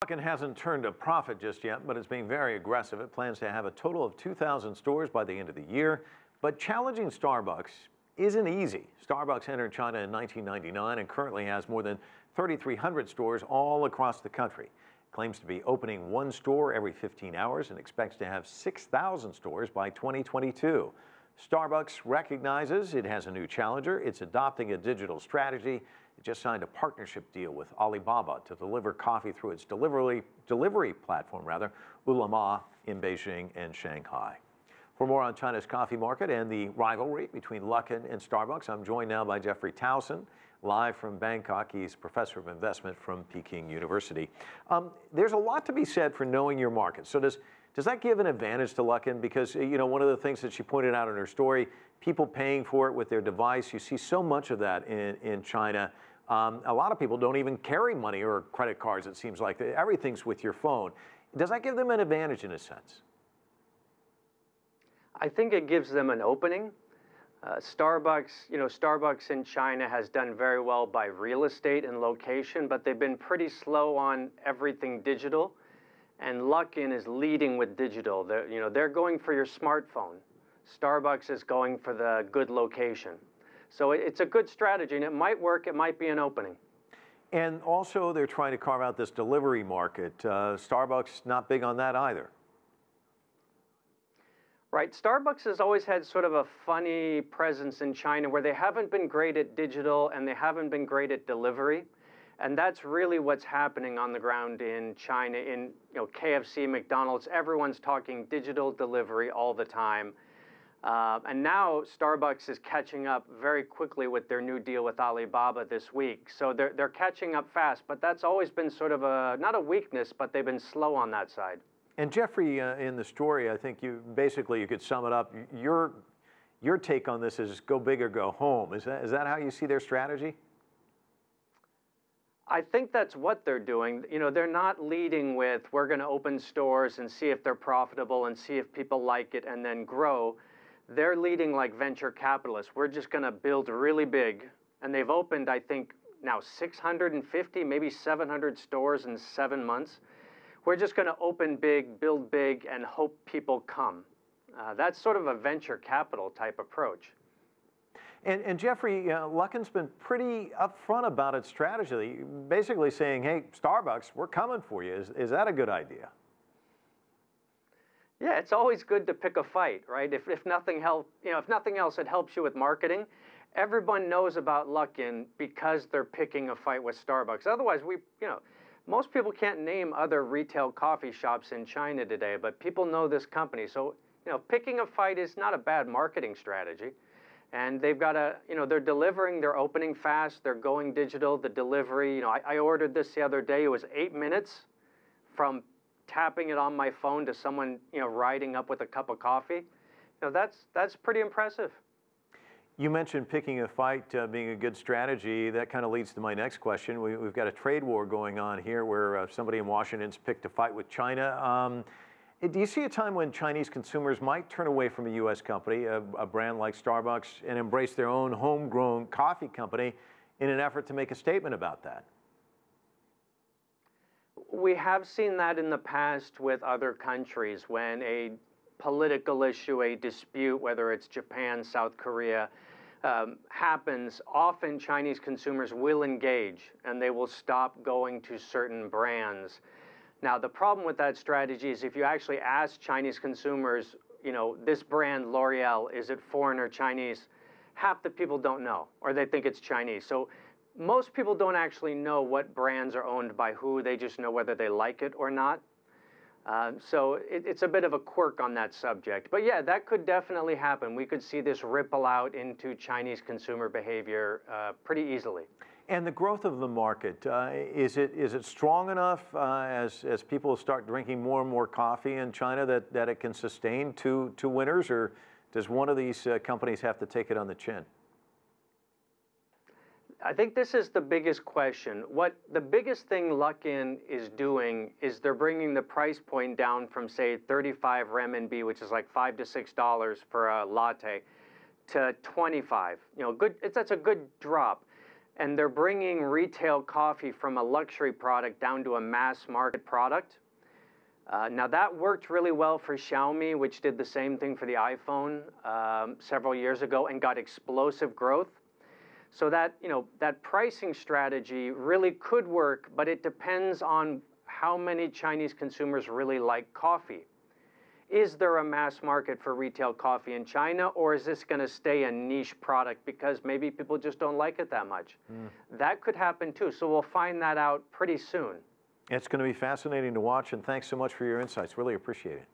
Luckin hasn't turned a profit just yet, but it's being very aggressive. It plans to have a total of 2,000 stores by the end of the year. But challenging Starbucks isn't easy. Starbucks entered China in 1999 and currently has more than 3,300 stores all across the country. It claims to be opening one store every 15 hours and expects to have 6,000 stores by 2022. Starbucks recognizes it has a new challenger. It's adopting a digital strategy. It just signed a partnership deal with Alibaba to deliver coffee through its delivery platform, Ulama, in Beijing and Shanghai. For more on China's coffee market and the rivalry between Luckin and Starbucks, I'm joined now by Jeffrey Towson, live from Bangkok. He's professor of investment from Peking University. There's a lot to be said for knowing your market. So does that give an advantage to Luckin? Because, you know, one of the things that she pointed out in her story, people paying for it with their device, you see so much of that in China. A lot of people don't even carry money or credit cards, it seems like. Everything's with your phone. Does that give them an advantage in a sense? I think it gives them an opening. Starbucks in China has done very well by real estate and location, but they've been pretty slow on everything digital. And Luckin is leading with digital. They're going for your smartphone. Starbucks is going for the good location. So it's a good strategy, and it might work. It might be an opening. And also, they're trying to carve out this delivery market. Starbucks not big on that either. Right. Starbucks has always had sort of a funny presence in China where they haven't been great at digital and they haven't been great at delivery. And that's really what's happening on the ground in China. In KFC, McDonald's, everyone's talking digital delivery all the time. And now Starbucks is catching up very quickly with their new deal with Alibaba this week. So they're catching up fast, but that's always been sort of not a weakness, but they've been slow on that side. And Jeffrey, in the story, I think you could sum it up. Your take on this is go big or go home. Is that how you see their strategy? I think that's what they're doing. They're not leading with, we're going to open stores and see if they're profitable and see if people like it and then grow. They're leading like venture capitalists. We're just going to build really big. And they've opened, I think, now 650, maybe 700 stores in 7 months. We're just going to open big, build big, and hope people come. That's sort of a venture capital type approach. And Jeffrey, Luckin's been pretty upfront about its strategy, basically saying, hey, Starbucks, we're coming for you. Is that a good idea? Yeah, it's always good to pick a fight, right? If nothing else, it helps you with marketing. Everyone knows about Luckin because they're picking a fight with Starbucks. Otherwise, most people can't name other retail coffee shops in China today, but people know this company. So, picking a fight is not a bad marketing strategy. And they've got they're delivering, they're opening fast, they're going digital, the delivery. I ordered this the other day. It was 8 minutes from tapping it on my phone to someone, riding up with a cup of coffee. That's pretty impressive. You mentioned picking a fight being a good strategy. That kind of leads to my next question. We've got a trade war going on here where somebody in Washington's picked a fight with China. Do you see a time when Chinese consumers might turn away from a U.S. company, a brand like Starbucks, and embrace their own homegrown coffee company in an effort to make a statement about that? We have seen that in the past with other countries when a political issue, a dispute, whether it's Japan, South Korea, happens. Often Chinese consumers will engage and they will stop going to certain brands. Now, the problem with that strategy is if you actually ask Chinese consumers, this brand, L'Oreal, is it foreign or Chinese? Half the people don't know, or they think it's Chinese. So most people don't actually know what brands are owned by who. They just know whether they like it or not. So it's a bit of a quirk on that subject. But yeah, that could definitely happen. We could see this ripple out into Chinese consumer behavior pretty easily. And the growth of the market, is it strong enough as people start drinking more and more coffee in China that it can sustain two winners, or does one of these companies have to take it on the chin? I think this is the biggest question. The biggest thing Luckin is doing is they're bringing the price point down from, say, 35 renminbi, which is like $5 to $6 for a latte, to 25. That's a good drop. and they're bringing retail coffee from a luxury product down to a mass market product. Now that worked really well for Xiaomi, which did the same thing for the iPhone several years ago and got explosive growth. So that, that pricing strategy really could work, but it depends on how many Chinese consumers really like coffee. Is there a mass market for retail coffee in China, or is this going to stay a niche product because maybe people just don't like it that much? That could happen too, so we'll find that out pretty soon. It's going to be fascinating to watch, and thanks so much for your insights. Really appreciate it.